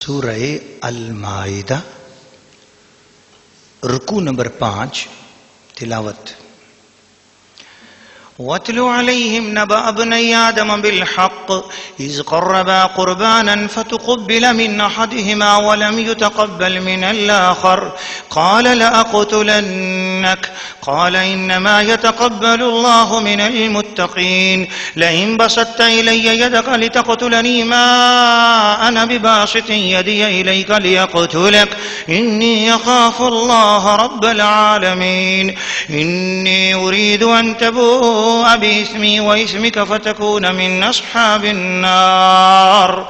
سورہ المائدہ رکوع نمبر 5 تلاوت وَاتْلُ عَلَيْهِمْ نَبَأَ ابْنَيْ آدَمَ بِالْحَقِّ إِذْ قَرَّبَا قُرْبَانًا فَتُقُبِّلَ مِنْ أَحَدِهِمَا وَلَمْ يُتَقَبَّلْ مِنَ الْآخَرِ قَالَ لَأَقْتُلَنَّكَ قَالَ إِنَّمَا يَتَقَبَّلُ اللَّهُ مِنَ الْمُتَّقِينَ لَئِنْ بَسَطتَ إِلَيَّ يَدَكَ لِتَقْتُلَنِي مَا أَنَا بِبَاسِطٍ يَدِيَ إِلَيْكَ لِأَقْتُلَكَ إِنِّي أَخَافُ اللَّهَ رَبَّ الْعَالَمِينَ إِنِّي أُرِيدُ أَن تَبُوءَ بِإِثْمِي وَإِثْمِكَ فَتَكُونَ مِنْ أَصْحَابِ النَّارِ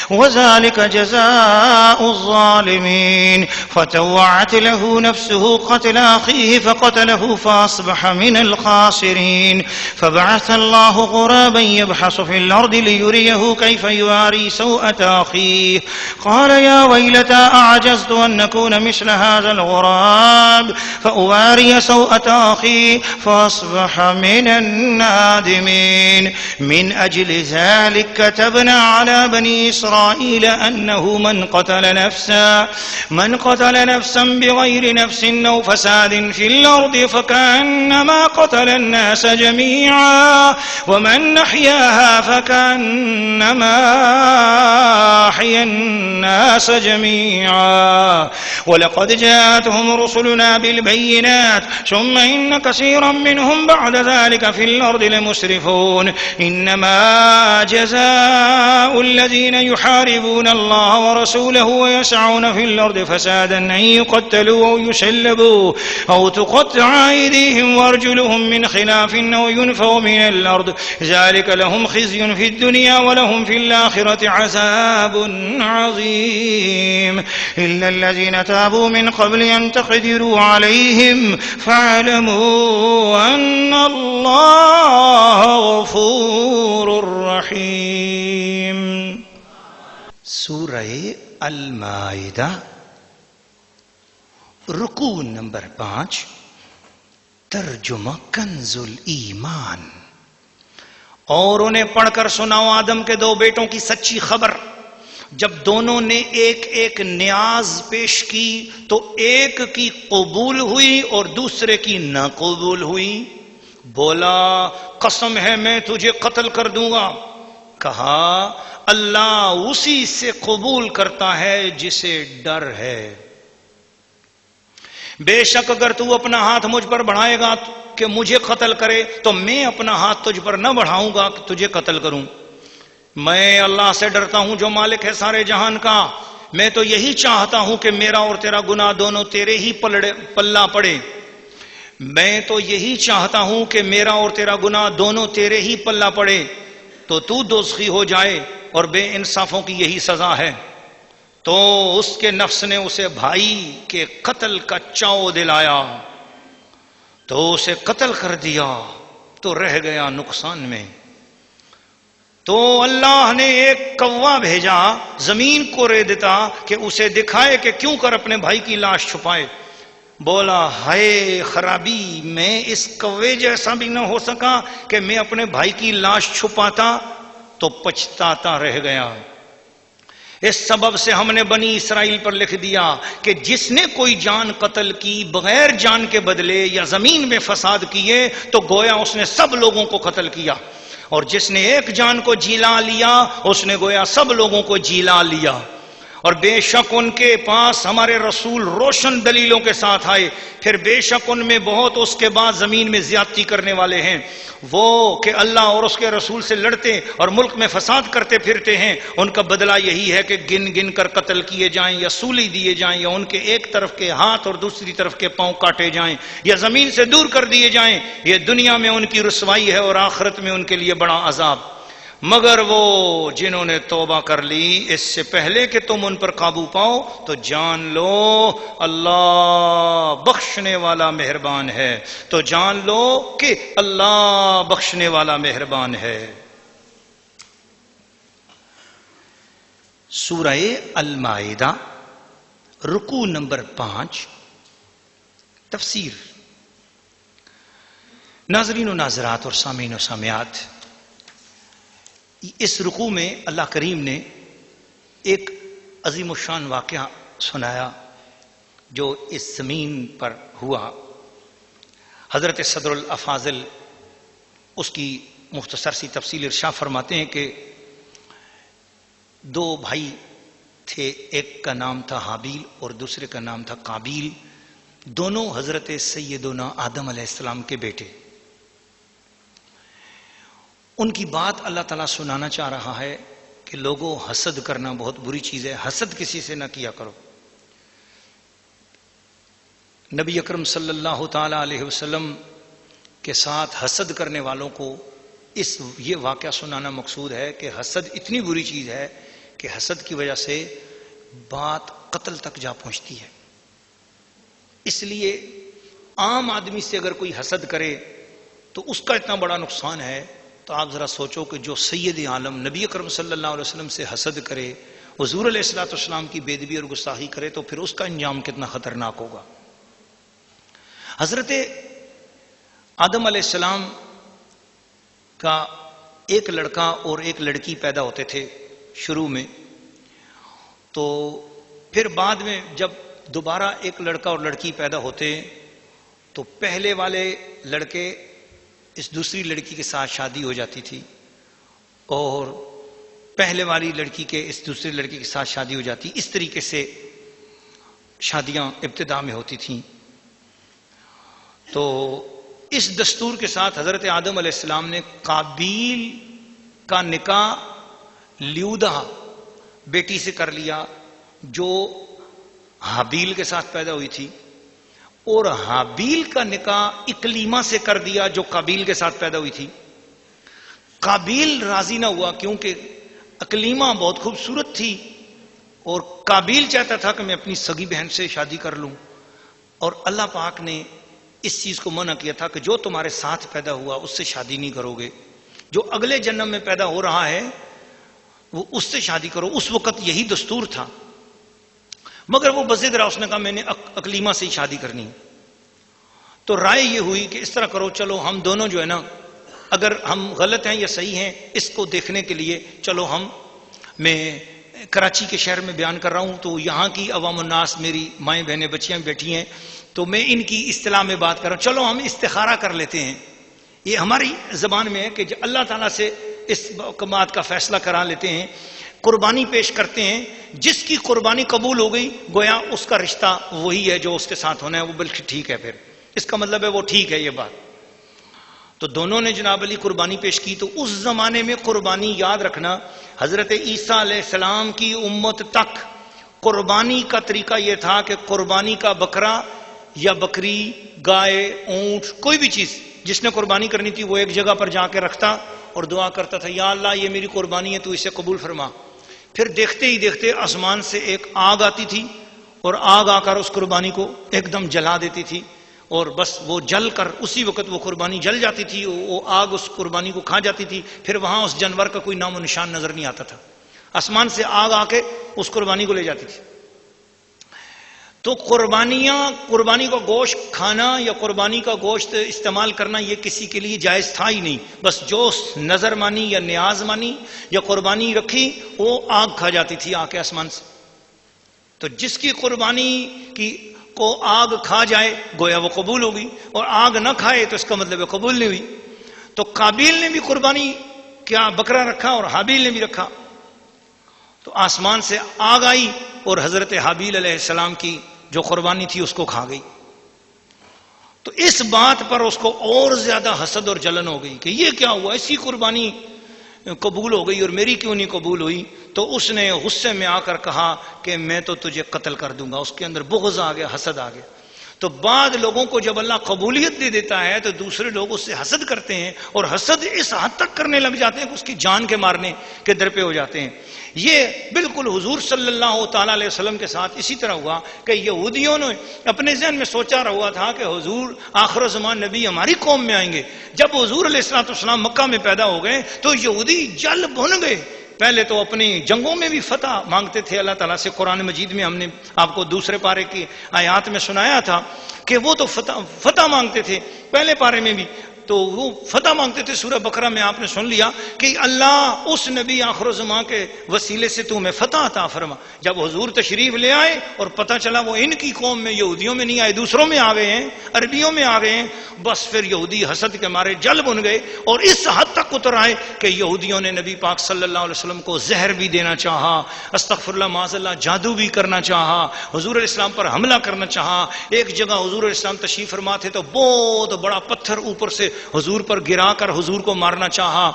وَذَلِكَ جَزَاءُ الظَّالِمِينَ فَطَوَّعَتْ لَهُ نَفْسُهُ قَتْلَ أَخِيهِ فَقَتَلَهُ فَأَصْبَحَ مِنَ الْخَاسِرِينَ فَبَعَثَ اللَّهُ غُرَابًا يَبْحَثُ فِي الْأَرْضِ لِيُرِيَهُ كَيْفَ يُوَارِي سَوْءَةَ أَخِيهِ قَالَ يَا وَيْلَتَى أَعَجَزْتُ أَنْ أَكُونَ مِثْلَ هَذَا الْغُرَابِ فَأُوَارِيَ سَوْءَةَ أَخِي فَأَصْبَحَ مِنَ النَّادِمِينَ مِنْ أَجْلِ ذَلِكَ كَتَبْنَا عَلَى بَنِي إِسْرَائِيلَ أَنَّهُ من قتل نفسا بغير نفس أو فساد في الأرض فكأنما قتل الناس جميعا ومن أحياها فكأنما أحيا الناس جميعا ولقد جاءتهم رسلنا بالبينات ثم إن كثيرا منهم بعد ذلك في الأرض لمسرفون إنما جزاء الذين يحاربون الله ورسوله ويسعون في الأرض فسادا أن يقتلوا أو يسلبوا أو تقطع أيديهم وأرجلهم من خلاف أو ينفوا من الأرض ذلك لهم خزي في الدنيا ولهم في الآخرة عذاب عظيم إلا الذين تابوا من قبل أن تقدروا عليهم فاعلموا أن الله غفور رحيم سورہ المائدہ رکوع نمبر 5 ترجمہ کنز الایمان اور انہیں پڑھ کر سناؤ آدم کے 2 بیٹوں کی سچی خبر جب دونوں نے ایک ایک نیاز پیش کی تو ایک کی قبول ہوئی اور دوسرے کی نہ قبول ہوئی بولا قسم ہے میں تجھے قتل کر دوں گا کہا اللہ اسی سے قبول کرتا ہے جسے ڈر ہے بے شک اگر تو اپنا ہاتھ مجھ پر بڑھائے گا کہ مجھے قتل کرے تو میں اپنا ہاتھ تجھ پر نہ بڑھاؤں گا کہ تجھے قتل کروں میں اللہ سے ڈرتا ہوں جو مالک ہے سارے جہان کا میں تو یہی چاہتا ہوں کہ میرا اور تیرا گناہ دونوں تیرے ہی پلہ پڑے میں تو یہی چاہتا ہوں کہ میرا اور تیرا گناہ دونوں تیرے ہی پلہ پڑے تو دوزخی ہو جائے اور بے انصافوں کی یہی سزا ہے تو اس کے نفس نے اسے بھائی کے قتل کا چاؤ دلایا تو اسے قتل کر دیا تو رہ گیا نقصان میں تو اللہ نے ایک کوا بھیجا زمین کو رے دیتا کہ اسے دکھائے کہ کیوں کر اپنے بھائی کی لاش چھپائے بولا ہائے خرابی میں اس کوے جیسا بھی نہ ہو سکا کہ میں اپنے بھائی کی لاش چھپاتا تو پچھتاتا رہ گیا اس سبب سے ہم نے بنی اسرائیل پر لکھ دیا کہ جس نے کوئی جان قتل کی بغیر جان کے بدلے یا زمین میں فساد کیے تو گویا اس نے سب لوگوں کو قتل کیا اور جس نے ایک جان کو جیلا لیا اس نے گویا سب لوگوں کو جیلا لیا اور بے شک ان کے پاس ہمارے رسول روشن دلیلوں کے ساتھ آئے پھر بے شک ان میں بہت اس کے بعد زمین میں زیادتی کرنے والے ہیں وہ کہ اللہ اور اس کے رسول سے لڑتے اور ملک میں فساد کرتے پھرتے ہیں ان کا بدلہ یہی ہے کہ گن گن کر قتل کیے جائیں یا سولی دیے جائیں یا ان کے ایک طرف کے ہاتھ اور دوسری طرف کے پاؤں کاٹے جائیں یا زمین سے دور کر دیے جائیں یہ دنیا میں ان کی رسوائی ہے اور آخرت میں ان کے لیے بڑا عذاب مگر وہ جنہوں نے توبہ کر لی اس سے پہلے کہ تم ان پر قابو پاؤ تو جان لو اللہ بخشنے والا مہربان ہے تو جان لو کہ اللہ بخشنے والا مہربان ہے سورہ المائدہ رکوع نمبر 5 تفسیر ناظرین و ناظرات اور سامعین و سامعات اس رکوع میں اللہ کریم نے ایک عظیم الشان واقعہ سنایا جو اس زمین پر ہوا. حضرت صدر الافاضل اس کی مختصر سی تفصیل ارشاد فرماتے ہیں کہ دو بھائی تھے، ایک کا نام تھا حابیل اور دوسرے کا نام تھا قابیل. دونوں حضرت سیدنا آدم علیہ السلام کے بیٹے. ان کی بات اللہ تعالیٰ سنانا چاہ رہا ہے کہ لوگوں، حسد کرنا بہت بری چیز ہے، حسد کسی سے نہ کیا کرو. نبی اکرم صلی اللہ تعالی علیہ وسلم کے ساتھ حسد کرنے والوں کو یہ واقعہ سنانا مقصود ہے کہ حسد اتنی بری چیز ہے کہ حسد کی وجہ سے بات قتل تک جا پہنچتی ہے. اس لیے عام آدمی سے اگر کوئی حسد کرے تو اس کا اتنا بڑا نقصان ہے، تو آپ ذرا سوچو کہ جو سید عالم نبی اکرم صلی اللہ علیہ وسلم سے حسد کرے، حضور علیہ الصلوۃ والسلام کی بے ادبی اور گستاخی کرے، تو پھر اس کا انجام کتنا خطرناک ہوگا. حضرت آدم علیہ السلام کا ایک لڑکا اور ایک لڑکی پیدا ہوتے تھے شروع میں. تو پھر بعد میں جب دوبارہ ایک لڑکا اور لڑکی پیدا ہوتے تو پہلے والے لڑکے اس دوسری لڑکی کے ساتھ شادی ہو جاتی تھی اور پہلے والی لڑکی کے اس دوسری لڑکی کے ساتھ شادی ہو جاتی. اس طریقے سے شادیاں ابتدا میں ہوتی تھیں. تو اس دستور کے ساتھ حضرت آدم علیہ السلام نے قابیل کا نکاح لیودہ بیٹی سے کر لیا جو حابیل کے ساتھ پیدا ہوئی تھی، اور حابیل کا نکاح اکلیمہ سے کر دیا جو قابیل کے ساتھ پیدا ہوئی تھی. قابیل راضی نہ ہوا کیونکہ اکلیمہ بہت خوبصورت تھی اور قابیل چاہتا تھا کہ میں اپنی سگی بہن سے شادی کر لوں. اور اللہ پاک نے اس چیز کو منع کیا تھا کہ جو تمہارے ساتھ پیدا ہوا اس سے شادی نہیں کرو گے، جو اگلے جنم میں پیدا ہو رہا ہے وہ اس سے شادی کرو. اس وقت یہی دستور تھا، مگر وہ بضد رہا، اس نے کہا میں نے اکلیمہ سے ہی شادی کرنی. تو رائے یہ ہوئی کہ اس طرح کرو، چلو ہم دونوں جو ہے نا، اگر ہم غلط ہیں یا صحیح ہیں اس کو دیکھنے کے لیے چلو میں کراچی کے شہر میں بیان کر رہا ہوں، تو یہاں کی عوام الناس میری مائیں بہنیں بچیاں بیٹھی ہیں تو میں ان کی اصطلاح میں بات کر رہا ہوں، چلو ہم استخارہ کر لیتے ہیں. یہ ہماری زبان میں ہے کہ اللہ تعالیٰ سے اس بات کا فیصلہ کرا لیتے ہیں، قربانی پیش کرتے ہیں. جس کی قربانی قبول ہو گئی گویا اس کا رشتہ وہی ہے جو اس کے ساتھ ہونا ہے، وہ بلکہ ٹھیک ہے، پھر اس کا مطلب ہے وہ ٹھیک ہے یہ بات. تو دونوں نے جناب علی قربانی پیش کی. تو اس زمانے میں قربانی، یاد رکھنا، حضرت عیسیٰ علیہ السلام کی امت تک قربانی کا طریقہ یہ تھا کہ قربانی کا بکرا یا بکری، گائے، اونٹ، کوئی بھی چیز جس نے قربانی کرنی تھی وہ ایک جگہ پر جا کے رکھتا اور دعا کرتا تھا، یا اللہ یہ میری قربانی ہے تو اسے قبول فرما. پھر دیکھتے ہی دیکھتے آسمان سے ایک آگ آتی تھی اور آگ آ کر اس قربانی کو ایک دم جلا دیتی تھی، اور بس وہ جل کر اسی وقت وہ قربانی جل جاتی تھی، وہ آگ اس قربانی کو کھا جاتی تھی. پھر وہاں اس جانور کا کوئی نام و نشان نظر نہیں آتا تھا، آسمان سے آگ آ کے اس قربانی کو لے جاتی تھی. تو قربانی کا گوشت کھانا یا قربانی کا گوشت استعمال کرنا یہ کسی کے لیے جائز تھا ہی نہیں. بس جو نظر مانی یا نیاز مانی یا قربانی رکھی وہ آگ کھا جاتی تھی آ کے آسمان سے. تو جس کی قربانی کو آگ کھا جائے گویا وہ قبول ہوگی، اور آگ نہ کھائے تو اس کا مطلب ہے قبول نہیں ہوئی. تو قابیل نے بھی قربانی کیا بکرا رکھا اور حابیل نے بھی رکھا. تو آسمان سے آگ آئی اور حضرت حابیل علیہ السلام کی جو قربانی تھی اس کو کھا گئی. تو اس بات پر اس کو اور زیادہ حسد اور جلن ہو گئی کہ یہ کیا ہوا، ایسی قربانی قبول ہو گئی اور میری کیوں نہیں قبول ہوئی. تو اس نے غصے میں آ کر کہا کہ میں تو تجھے قتل کر دوں گا. اس کے اندر بغض آ گیا، حسد آ گیا. تو بعد لوگوں کو جب اللہ قبولیت دے دیتا ہے تو دوسرے لوگ اس سے حسد کرتے ہیں، اور حسد اس حد تک کرنے لگ جاتے ہیں کہ اس کی جان کے مارنے کے در پہ ہو جاتے ہیں. یہ بالکل حضور صلی اللہ تعالی علیہ وسلم کے ساتھ اسی طرح ہوا کہ یہودیوں نے اپنے ذہن میں سوچا رہا تھا کہ حضور آخر زمان نبی ہماری قوم میں آئیں گے. جب حضور علیہ الصلوۃ والسلام مکہ میں پیدا ہو گئے تو یہودی جل بھن گئے. پہلے تو اپنی جنگوں میں بھی فتح مانگتے تھے اللہ تعالیٰ سے. قرآن مجید میں ہم نے آپ کو دوسرے پارے کی آیات میں سنایا تھا کہ وہ تو فتح مانگتے تھے پہلے پارے میں بھی. تو وہ فتح مانگتے تھے. سورہ بقرہ میں آپ نے سن لیا کہ اللہ اس نبی آخر الزمان کے وسیلے سے تو ہمیں فتح عطا فرما. جب حضور تشریف لے آئے اور پتہ چلا وہ ان کی قوم میں یہودیوں میں نہیں آئے, دوسروں میں آ گئے ہیں, عربیوں میں آ گئے ہیں, بس پھر یہودی حسد کے مارے جل بن گئے اور اس حد تک اتر آئے کہ یہودیوں نے نبی پاک صلی اللہ علیہ وسلم کو زہر بھی دینا چاہا, استغفر اللہ معاذ اللہ, جادو بھی کرنا چاہا, حضور علیہ السلام پر حملہ کرنا چاہا. ایک جگہ حضور علیہ السلام تشریف فرما تھے تو بہت بڑا پتھر اوپر سے حضور پر گرا کر حضور کو مارنا چاہا,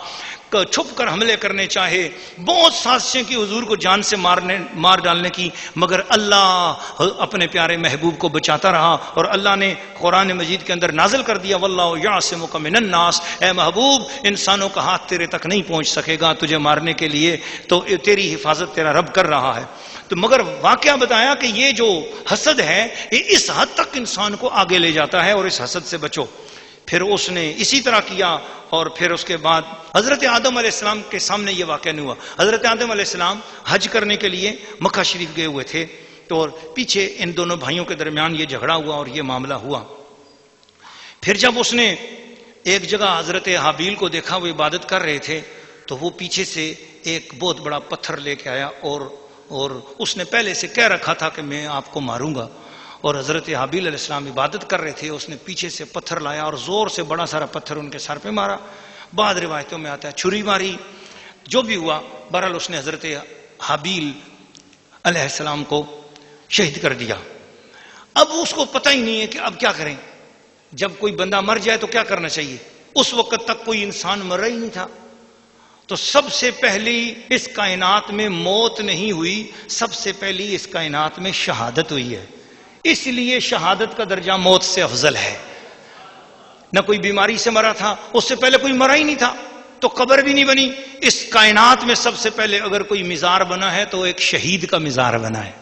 چھپ کر حملے کرنے چاہے, بہت سازشیں کی حضور کو جان سے مار ڈالنے کی, مگر اللہ اپنے پیارے محبوب کو بچاتا رہا. اور اللہ نے قرآن مجید کے اندر نازل کر دیا واللہ یعصمک من الناس, اے محبوب انسانوں کا ہاتھ تیرے تک نہیں پہنچ سکے گا تجھے مارنے کے لیے, تو تیری حفاظت تیرا رب کر رہا ہے. تو مگر واقعہ بتایا کہ یہ جو حسد ہے یہ اس حد تک انسان کو آگے لے جاتا ہے اور اس حسد سے بچو. پھر اس نے اسی طرح کیا اور پھر اس کے بعد حضرت آدم علیہ السلام کے سامنے یہ واقعہ نہیں ہوا. حضرت آدم علیہ السلام حج کرنے کے لیے مکہ شریف گئے ہوئے تھے تو پیچھے ان دونوں بھائیوں کے درمیان یہ جھگڑا ہوا اور یہ معاملہ ہوا. پھر جب اس نے ایک جگہ حضرت حابیل کو دیکھا وہ عبادت کر رہے تھے تو وہ پیچھے سے ایک بہت بڑا پتھر لے کے آیا اور اس نے پہلے سے کہہ رکھا تھا کہ میں آپ کو ماروں گا. اور حضرت حابیل علیہ السلام عبادت کر رہے تھے, اس نے پیچھے سے پتھر لایا اور زور سے بڑا سارا پتھر ان کے سر پہ مارا. بعض روایتوں میں آتا ہے چھری ماری, جو بھی ہوا بہرحال اس نے حضرت حابیل علیہ السلام کو شہید کر دیا. اب اس کو پتہ ہی نہیں ہے کہ اب کیا کریں. جب کوئی بندہ مر جائے تو کیا کرنا چاہیے. اس وقت تک کوئی انسان مرا ہی نہیں تھا. تو سب سے پہلی اس کائنات میں موت نہیں ہوئی, سب سے پہلی اس کائنات میں شہادت ہوئی ہے. اس لیے شہادت کا درجہ موت سے افضل ہے. نہ کوئی بیماری سے مرا تھا, اس سے پہلے کوئی مرا ہی نہیں تھا, تو قبر بھی نہیں بنی. اس کائنات میں سب سے پہلے اگر کوئی مزار بنا ہے تو ایک شہید کا مزار بنا ہے.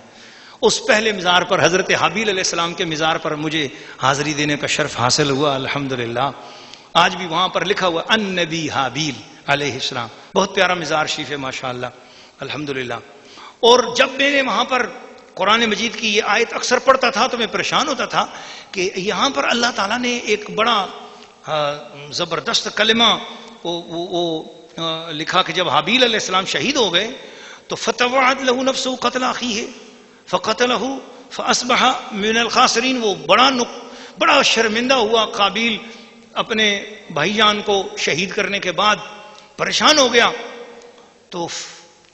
اس پہلے مزار پر حضرت حابیل علیہ السلام کے مزار پر مجھے حاضری دینے کا شرف حاصل ہوا الحمدللہ. آج بھی وہاں پر لکھا ہوا النبی حابیل علیہ السلام, بہت پیارا مزار شریف ہے ماشاءاللہ الحمدللہ. اور جب میں نے وہاں پر قرآن مجید کی یہ آیت اکثر پڑھتا تھا تو میں پریشان ہوتا تھا کہ یہاں پر اللہ تعالیٰ نے ایک بڑا زبردست کلمہ لکھا کہ جب حابیل علیہ السلام شہید ہو گئے تو فَتَوَعَتْ لَهُ نَفْسُهُ قَتْلَ أَخِيهِ فَقَتَلَهُ فَأَصْبَحَ مِنَ الْخَاسِرِينَ. وہ بڑا شرمندہ ہوا قابیل اپنے بھائی جان کو شہید کرنے کے بعد, پریشان ہو گیا. تو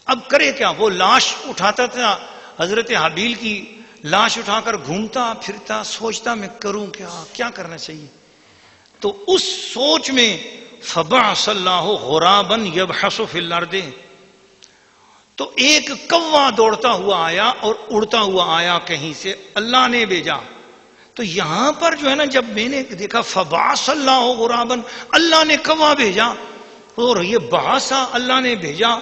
اب کرے کیا, وہ لاش اٹھاتا تھا, حضرت حابیل کی لاش اٹھا کر گھومتا پھرتا, سوچتا میں کروں کیا کرنا چاہیے. تو اس سوچ میں فبعث اللہ غرابا یبحث فی الارض, تو ایک کوا دوڑتا ہوا آیا اور اڑتا ہوا آیا کہیں سے, اللہ نے بھیجا. تو یہاں پر جو ہے نا جب میں نے دیکھا فبعث اللہ غرابا, اللہ نے کوا بھیجا, اور یہ بعثا اللہ نے بھیجا.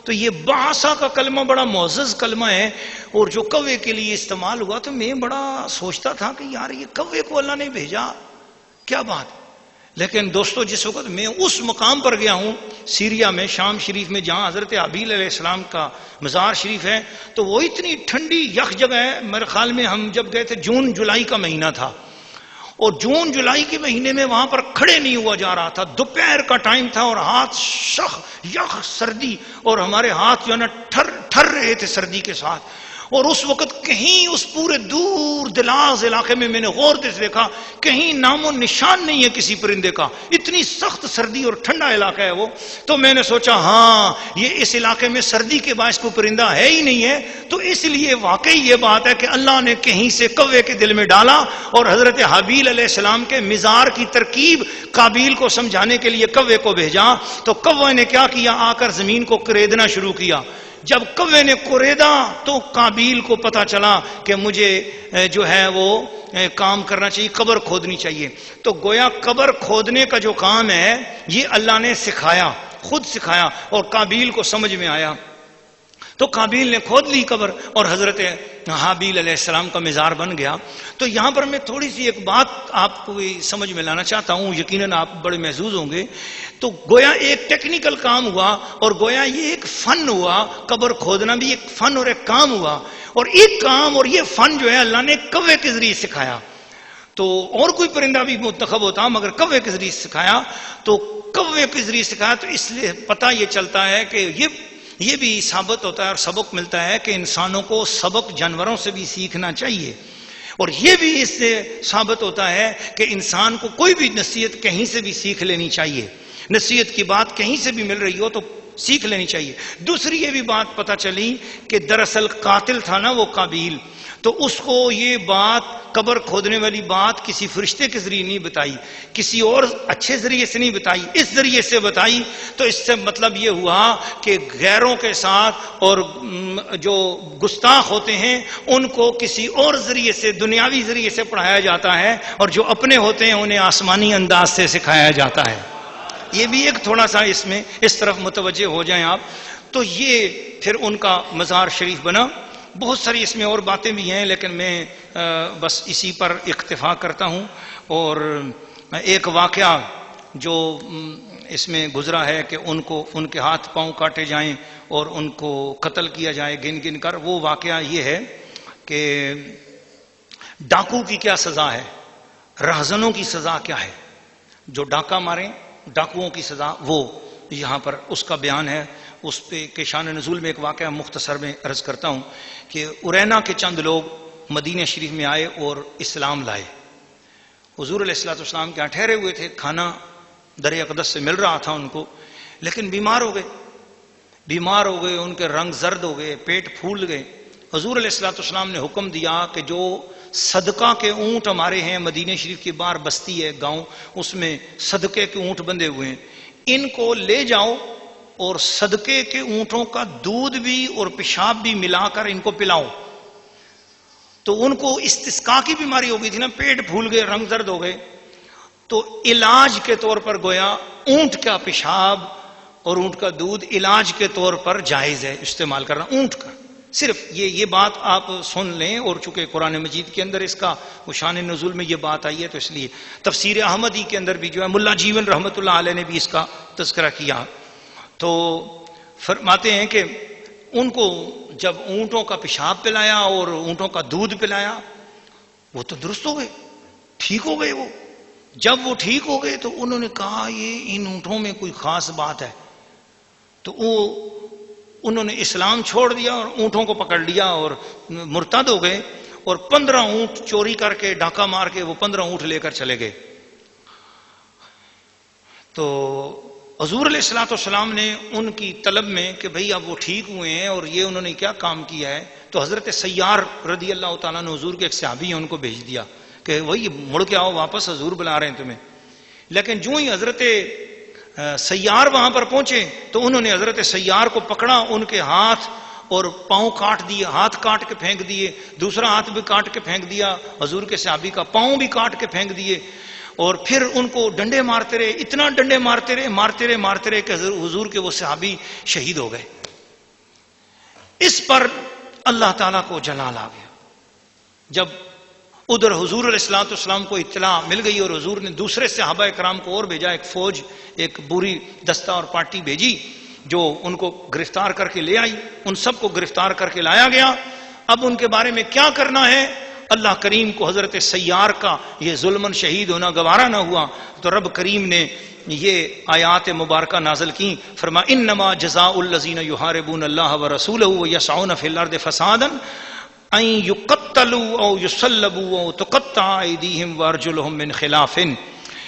تو یہ بعثا کا کلمہ بڑا معزز کلمہ ہے اور جو کوے کے لیے استعمال ہوا. تو میں بڑا سوچتا تھا کہ یار یہ کوے کو اللہ نے بھیجا, کیا بات. لیکن دوستو جس وقت میں اس مقام پر گیا ہوں سیریا میں, شام شریف میں, جہاں حضرت حابیل علیہ السلام کا مزار شریف ہے, تو وہ اتنی ٹھنڈی یک جگہ ہے. میرے خیال میں ہم جب گئے تھے جون جولائی کا مہینہ تھا, اور جون جولائی کے مہینے میں وہاں پر کھڑے نہیں ہوا جا رہا تھا. دوپہر کا ٹائم تھا اور ہاتھ شخ یخ سردی, اور ہمارے ہاتھ جو ہے نا ٹھر رہے تھے سردی کے ساتھ. اور اس وقت کہیں اس پورے دور دراز علاقے میں نے غور سے دیکھا کہیں نام و نشان نہیں ہے کسی پرندے کا, اتنی سخت سردی اور ٹھنڈا علاقہ ہے وہ. تو میں نے سوچا ہاں یہ اس علاقے میں سردی کے باعث کوئی پرندہ ہے ہی نہیں ہے, تو اس لیے واقعی یہ بات ہے کہ اللہ نے کہیں سے کوے کے دل میں ڈالا اور حضرت حابیل علیہ السلام کے مزار کی ترکیب قابیل کو سمجھانے کے لیے کوے کو بھیجا. تو کوے نے کیا کیا, آ کر زمین کو کریدنا شروع کیا. جب کوے نے کوریدا تو قابیل کو پتا چلا کہ مجھے جو ہے وہ کام کرنا چاہیے, قبر کھودنی چاہیے. تو گویا قبر کھودنے کا جو کام ہے یہ اللہ نے سکھایا, خود سکھایا, اور قابیل کو سمجھ میں آیا. تو قابیل نے کھود لی قبر اور حضرت حابیل علیہ السلام کا مزار بن گیا. تو یہاں پر میں تھوڑی سی ایک بات آپ کو سمجھ میں لانا چاہتا ہوں, یقیناً آپ بڑے محظوظ ہوں گے. تو گویا ایک ٹیکنیکل کام ہوا اور گویا یہ ایک فن ہوا, قبر کھودنا بھی ایک فن اور ایک کام ہوا. اور ایک کام اور یہ فن جو ہے اللہ نے کوے کے ذریعے سکھایا. تو اور کوئی پرندہ بھی منتخب ہوتا مگر کوے کے ذریعے سکھایا، تو کوے کے ذریعے سکھایا، تو اس لیے پتہ یہ چلتا ہے کہ یہ بھی ثابت ہوتا ہے اور سبق ملتا ہے کہ انسانوں کو سبق جانوروں سے بھی سیکھنا چاہیے، اور یہ بھی اس سے ثابت ہوتا ہے کہ انسان کو کوئی بھی نصیحت کہیں سے بھی سیکھ لینی چاہیے، نصیحت کی بات کہیں سے بھی مل رہی ہو تو سیکھ لینی چاہیے۔ دوسری یہ بھی بات پتہ چلی کہ دراصل قاتل تھا نا وہ قابیل، تو اس کو یہ بات قبر کھودنے والی بات کسی فرشتے کے ذریعے نہیں بتائی، کسی اور اچھے ذریعے سے نہیں بتائی، اس ذریعے سے بتائی، تو اس سے مطلب یہ ہوا کہ غیروں کے ساتھ اور جو گستاخ ہوتے ہیں ان کو کسی اور ذریعے سے، دنیاوی ذریعے سے پڑھایا جاتا ہے، اور جو اپنے ہوتے ہیں انہیں آسمانی انداز سے سکھایا جاتا ہے۔ یہ بھی ایک تھوڑا سا اس میں اس طرف متوجہ ہو جائیں آپ۔ تو یہ پھر ان کا مزار شریف بنا۔ بہت ساری اس میں اور باتیں بھی ہیں لیکن میں بس اسی پر اکتفا کرتا ہوں۔ اور ایک واقعہ جو اس میں گزرا ہے کہ ان کے ہاتھ پاؤں کاٹے جائیں اور ان کو قتل کیا جائے گن گن کر، وہ واقعہ یہ ہے کہ ڈاکو کی کیا سزا ہے، رہزنوں کی سزا کیا ہے، جو ڈاکہ ماریں ڈاکوؤں کی سزا، وہ یہاں پر اس کا بیان ہے۔ اس پہ کے شان نزول میں ایک واقعہ مختصر میں عرض کرتا ہوں کہ ارینا کے چند لوگ مدینہ شریف میں آئے اور اسلام لائے۔ حضور علیہ الصلوۃ والسلام کے یہاں ٹھہرے ہوئے تھے، کھانا در اقدس سے مل رہا تھا ان کو، لیکن بیمار ہو گئے، ان کے رنگ زرد ہو گئے، پیٹ پھول گئے۔ حضور علیہ الصلوۃ والسلام نے حکم دیا کہ جو صدقہ کے اونٹ ہمارے ہیں، مدینہ شریف کے باہر بستی ہے گاؤں، اس میں صدقے کے اونٹ بندھے ہوئے ہیں، ان کو لے جاؤ اور صدقے کے اونٹوں کا دودھ بھی اور پیشاب بھی ملا کر ان کو پلاؤ۔ تو ان کو استسقاء کی بیماری ہو گئی تھی نا، پیٹ پھول گئے، رنگ زرد ہو گئے، تو علاج کے طور پر گویا اونٹ کا پیشاب اور اونٹ کا دودھ علاج کے طور پر جائز ہے استعمال کرنا اونٹ کا۔ صرف یہ بات آپ سن لیں، اور چونکہ قرآن مجید کے اندر اس کا شان نزول میں یہ بات آئی ہے تو اس لیے تفسیر احمدی کے اندر بھی جو ہے ملا جیون رحمۃ اللہ علیہ نے بھی اس کا تذکرہ کیا، تو فرماتے ہیں کہ ان کو جب اونٹوں کا پیشاب پلایا اور اونٹوں کا دودھ پلایا، وہ تو درست ہو گئے، ٹھیک ہو گئے۔ وہ جب وہ ٹھیک ہو گئے تو انہوں نے کہا یہ ان اونٹوں میں کوئی خاص بات ہے، تو انہوں نے اسلام چھوڑ دیا اور اونٹوں کو پکڑ لیا اور مرتد ہو گئے، اور 15 اونٹ چوری کر کے ڈاکہ مار کے وہ 15 اونٹ لے کر چلے گئے۔ تو حضور علیہ الصلوۃ والسلام نے ان کی طلب میں کہ بھئی اب وہ ٹھیک ہوئے ہیں اور یہ انہوں نے کیا کام کیا ہے، تو حضرت سیار رضی اللہ تعالیٰ نے حضور کے ایک صحابی ہیں ان کو بھیج دیا کہ وہی مڑ کے آؤ واپس، حضور بلا رہے ہیں تمہیں۔ لیکن جو ہی حضرت سیار وہاں پر پہنچے تو انہوں نے حضرت سیار کو پکڑا، ان کے ہاتھ اور پاؤں کاٹ دیے، ہاتھ کاٹ کے پھینک دیے، دوسرا ہاتھ بھی کاٹ کے پھینک دیا، حضور کے صحابی کا پاؤں بھی کاٹ کے پھینک دیے، اور پھر ان کو ڈنڈے مارتے رہے، اتنا ڈنڈے مارتے رہے کہ حضور کے وہ صحابی شہید ہو گئے۔ اس پر اللہ تعالیٰ کو جلال آ گیا۔ جب ادھر حضور علیہ الصلوۃ والسلام کو اطلاع مل گئی اور حضور نے دوسرے صحابہ کرام کو اور بھیجا، ایک فوج، ایک بری دستہ اور پارٹی بھیجی جو ان کو گرفتار کر کے لے آئی، ان سب کو گرفتار کر کے لایا گیا۔ اب ان کے بارے میں کیا کرنا ہے، اللہ کریم کو حضرت سیار کا یہ ظلمن شہید ہونا گوارا نہ ہوا، تو رب کریم نے یہ آیات مبارکہ نازل کی، فرما انما جزاء الذین یحاربون اللہ ورسولہ ویسعون فی الارض فسادا ان یقتلوا او یصلبوا او تقطع ایدیہم وارجلہم من خلاف،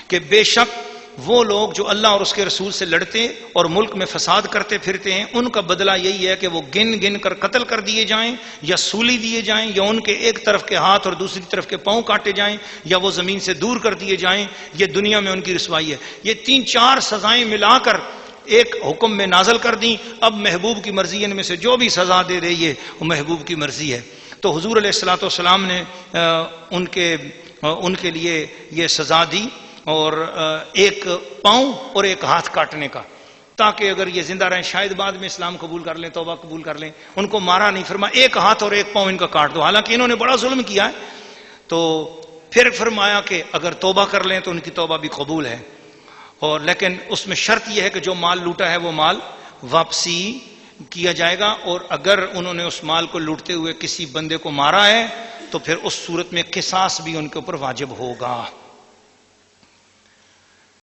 کہ بے شک وہ لوگ جو اللہ اور اس کے رسول سے لڑتے اور ملک میں فساد کرتے پھرتے ہیں، ان کا بدلہ یہی ہے کہ وہ گن گن کر قتل کر دیے جائیں، یا سولی دیے جائیں، یا ان کے ایک طرف کے ہاتھ اور دوسری طرف کے پاؤں کاٹے جائیں، یا وہ زمین سے دور کر دیے جائیں۔ یہ دنیا میں ان کی رسوائی ہے۔ یہ 3-4 سزائیں ملا کر ایک حکم میں نازل کر دیں۔ اب محبوب کی مرضی، ان میں سے جو بھی سزا دے رہی ہے وہ محبوب کی مرضی ہے۔ تو حضور علیہ الصلوۃ والسلام نے ان کے لیے یہ سزا دی، اور ایک پاؤں اور ایک ہاتھ کاٹنے کا، تاکہ اگر یہ زندہ رہیں شاید بعد میں اسلام قبول کر لیں، توبہ قبول کر لیں۔ ان کو مارا نہیں، فرمایا ایک ہاتھ اور ایک پاؤں ان کا کاٹ دو، حالانکہ انہوں نے بڑا ظلم کیا ہے۔ تو پھر فرمایا کہ اگر توبہ کر لیں تو ان کی توبہ بھی قبول ہے، اور لیکن اس میں شرط یہ ہے کہ جو مال لوٹا ہے وہ مال واپسی کیا جائے گا، اور اگر انہوں نے اس مال کو لوٹتے ہوئے کسی بندے کو مارا ہے تو پھر اس صورت میں قصاص بھی ان کے اوپر واجب ہوگا.